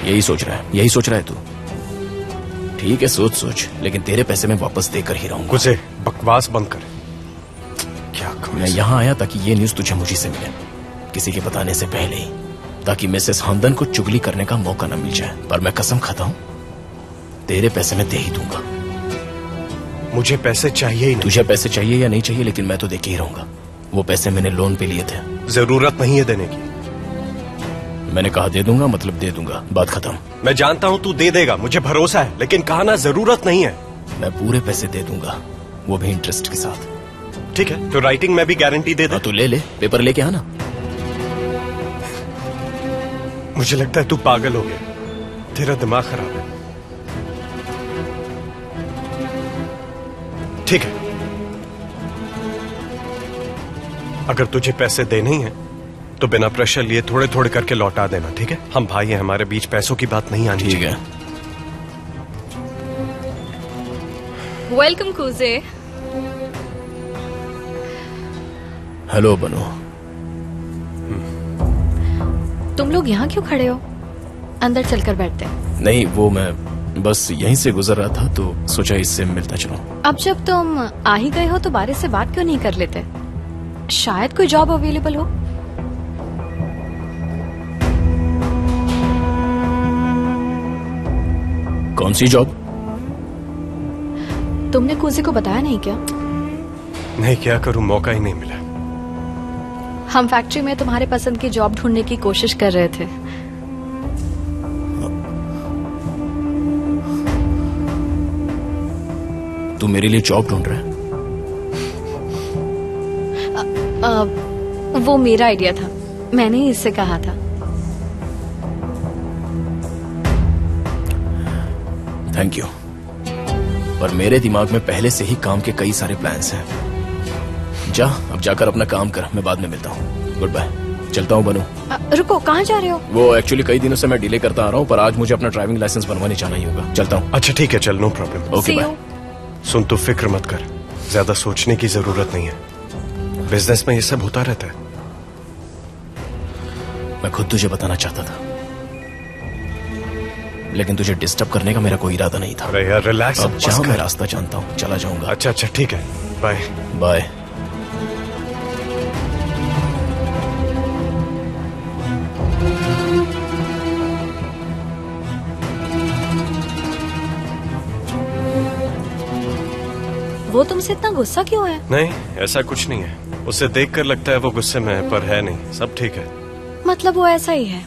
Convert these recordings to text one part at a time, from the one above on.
यही सोच रहा है तू। ठीक है, सोच, लेकिन तेरे पैसे मैं वापस देकर ही रहूंगा। कुछ बकवास बंद कर। क्या मैं यहाँ आया ताकि ये न्यूज तुझे मुझे से मिले, किसी के बताने से पहले ही, ताकि मिसेस हमदन को चुगली करने का मौका न मिल जाए। पर मैं कसम खाता हूँ, तेरे पैसे मैं दे ही दूंगा। मुझे पैसे चाहिए ही नहीं। तुझे पैसे चाहिए या नहीं चाहिए, लेकिन मैं तो देके ही रहूंगा। वो पैसे मैंने लोन पे लिए थे। जरूरत नहीं है देने की। मैंने कहा दे दूंगा, मतलब दे दूंगा, बात खत्म। मैं जानता हूँ तू दे देगा, मुझे भरोसा है, लेकिन कहा ना जरूरत नहीं है। मैं पूरे पैसे दे दूंगा, वो भी इंटरेस्ट के साथ। ठीक है, तो राइटिंग में भी गारंटी दे दे। तू ले, पेपर लेके आना। मुझे लगता है तू पागल हो गया, तेरा दिमाग खराब है। ठीक है, अगर तुझे पैसे देने ही हैं तो बिना प्रेशर लिए थोड़े थोड़े करके लौटा देना, ठीक है? हम भाई हैं, हमारे बीच पैसों की बात नहीं आनी चाहिए। वेलकम कूजे। हेलो बनो। तुम लोग यहाँ क्यों खड़े हो? अंदर चलकर बैठते हैं। नहीं, वो मैं बस यहीं से गुजर रहा था तो सोचा इससे मिलता चलूं। अब जब तुम आ ही गए हो तो बारे से बात क्यों नहीं कर लेते? शायद कोई जॉब अवेलेबल हो। कौन सी जॉब? तुमने कूजे को बताया नहीं क्या? नहीं, क्या करूं, मौका ही नहीं मिला। हम फैक्ट्री में तुम्हारे पसंद की जॉब ढूंढने की कोशिश कर रहे थे। तू मेरे लिए जॉब ढूंढ रहा है? वो मेरा आइडिया था, मैंने ही इससे कहा था। थैंक यू, पर मेरे दिमाग में पहले से ही काम के कई सारे प्लान्स हैं। जा, अब जाकर अपना काम कर, मैं बाद में मिलता हूँ। गुड बाय, चलता हूँ बनू। रुको, कहाँ जा रहे हो? वो एक्चुअली कई दिनों से मैं डिले करता आ रहा हूँ, पर आज मुझे अपना ड्राइविंग लाइसेंस बनवाने जाना ही होगा। चलता हूँ। अच्छा ठीक है, चल, नो प्रॉब्लम। Okay bye. सुन, तू फिक्र मत कर, ज्यादा सोचने की जरूरत नहीं है। बिजनेस में ये सब होता रहता है। मैं खुद तुझे बताना चाहता था, लेकिन तुझे डिस्टर्ब करने का मेरा कोई इरादा नहीं था। अरे यार रिलैक्स, अब जहाँ मैं रास्ता जानता हूँ चला जाऊंगा। अच्छा ठीक है, बाय बाय। वो तुमसे इतना गुस्सा क्यों है? नहीं, ऐसा कुछ नहीं है। उसे देखकर लगता है वो गुस्से में है, पर है नहीं, सब ठीक है। मतलब वो ऐसा ही है।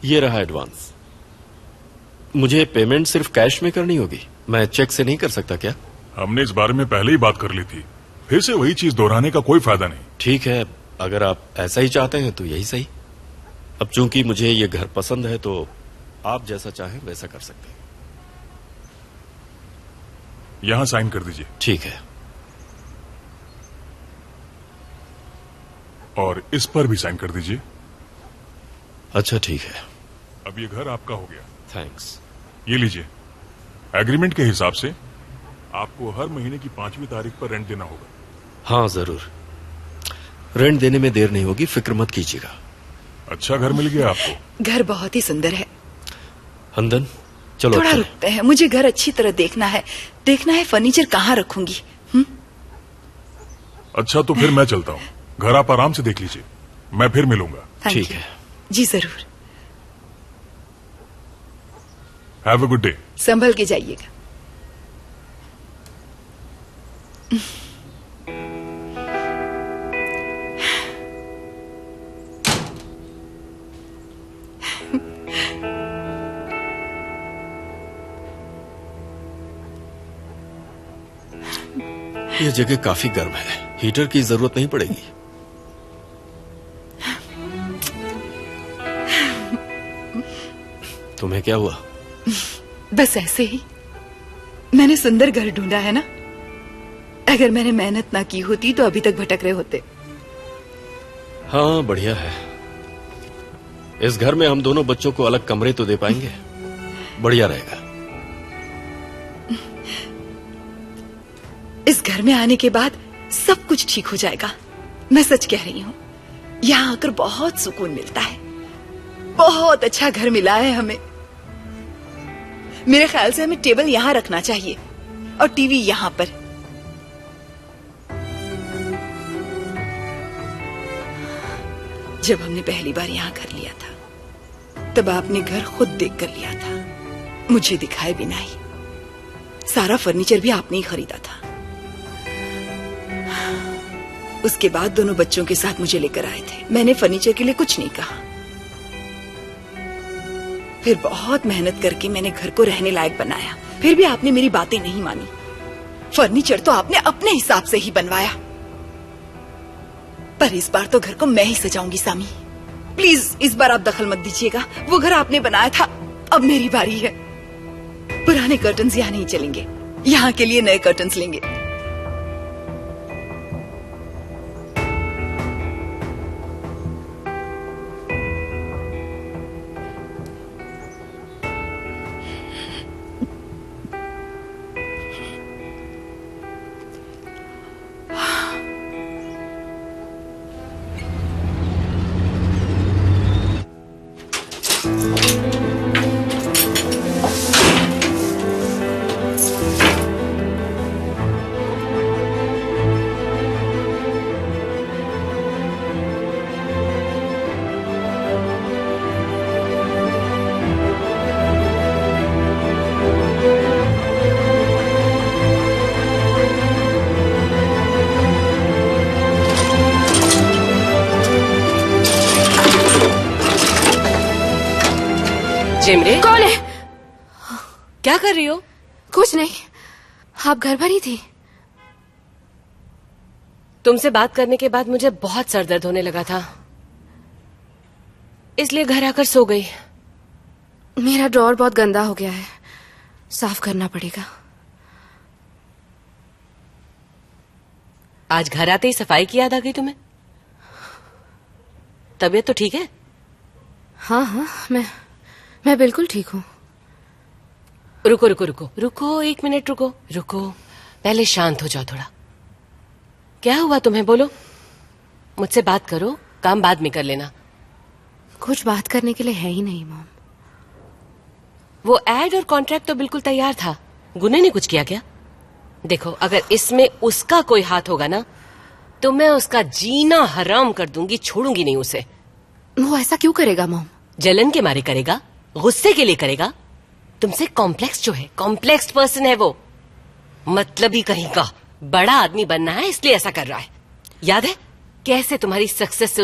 ये रहा एडवांस। मुझे पेमेंट सिर्फ कैश में करनी होगी, मैं चेक से नहीं कर सकता क्या? हमने इस बारे में पहले ही बात कर ली थी, फिर से वही चीज दोहराने का कोई फायदा नहीं। ठीक है, अगर आप ऐसा ही चाहते हैं तो यही सही। अब चूंकि मुझे ये घर पसंद है तो आप जैसा चाहें वैसा कर सकते हैं। यहां साइन कर दीजिए। ठीक है। और इस पर भी साइन कर दीजिए। अच्छा ठीक है। अब ये घर आपका हो गया। थैंक्स। ये लीजिए, एग्रीमेंट के हिसाब से आपको हर महीने की 5वीं तारीख पर रेंट देना होगा। हाँ जरूर, रेंट देने में देर नहीं होगी, फिक्र मत कीजिएगा। अच्छा घर मिल गया आपको। घर बहुत ही सुंदर है। हंदन चलो थोड़ा रुकते हैं, मुझे घर अच्छी तरह देखना है फर्नीचर कहाँ रखूंगी। अच्छा तो फिर मैं चलता हूँ, घर आप आराम से देख लीजिए, मैं फिर मिलूंगा। ठीक है जी जरूर। Have a good day. संभल के जाइएगा। यह जगह काफी गर्म है, हीटर की जरूरत नहीं पड़ेगी। तुम्हें क्या हुआ? बस ऐसे ही, मैंने सुंदर घर ढूंढा है ना। अगर मैंने मेहनत ना की होती तो अभी तक भटक रहे होते। हाँ बढ़िया है। इस घर में हम दोनों बच्चों को अलग कमरे तो दे पाएंगे, बढ़िया रहेगा। इस घर में आने के बाद सब कुछ ठीक हो जाएगा, मैं सच कह रही हूँ। यहाँ आकर बहुत सुकून मिलता है। बहुत अच्छा घर मिला है हमें। मेरे ख्याल से हमें टेबल यहाँ रखना चाहिए और टीवी यहाँ पर। जब हमने पहली बार यहाँ घर लिया था तब आपने घर खुद देख कर लिया था, मुझे दिखाए बिना ही। सारा फर्नीचर भी आपने ही खरीदा था। उसके बाद दोनों बच्चों के साथ मुझे लेकर आए थे। मैंने फर्नीचर के लिए कुछ नहीं कहा। फिर बहुत मेहनत करके मैंने घर को रहने लायक बनाया। फिर भी आपने मेरी बातें नहीं मानी। फर्नीचर तो आपने अपने हिसाब से ही बनवाया। पर इस बार तो घर को मैं ही सजाऊंगी सामी। प्लीज इस बार आप दखल मत दीजिएगा। वो घर आपने बनाया था, अब मेरी बारी है। पुराने कर्टन्स यहाँ नहीं चलेंगे। यहाँ के लिए नए कर्टन्स लेंगे। जिमरे, कौन है? क्या कर रही हो? कुछ नहीं, आप घर पर ही थी। तुमसे बात करने के बाद मुझे बहुत सर दर्द होने लगा था, इसलिए घर आकर सो गई। मेरा ड्रॉअर बहुत गंदा हो गया है, साफ करना पड़ेगा। आज घर आते ही सफाई की याद आ गई तुम्हें? तबीयत तो ठीक है? हाँ हाँ, मैं बिल्कुल ठीक हूँ। रुको रुको रुको रुको, 1 मिनट रुको रुको। पहले शांत हो जाओ थोड़ा। क्या हुआ तुम्हें, बोलो। मुझसे बात करो, काम बाद में कर लेना। कुछ बात करने के लिए है ही नहीं मॉम। वो एड और कॉन्ट्रैक्ट तो बिल्कुल तैयार था। गुने ने कुछ किया क्या? देखो, अगर इसमें उसका कोई हाथ होगा ना तो मैं उसका जीना हराम कर दूंगी, छोड़ूंगी नहीं उसे। वो ऐसा क्यों करेगा मॉम? जलन के मारे करेगा, गुस्से के लिए करेगा। तुमसे कॉम्प्लेक्स जो है, कॉम्प्लेक्स पर्सन है वो। मतलब ही कहीं का बड़ा आदमी बनना है इसलिए ऐसा कर रहा है। याद है कैसे तुम्हारी सक्सेस से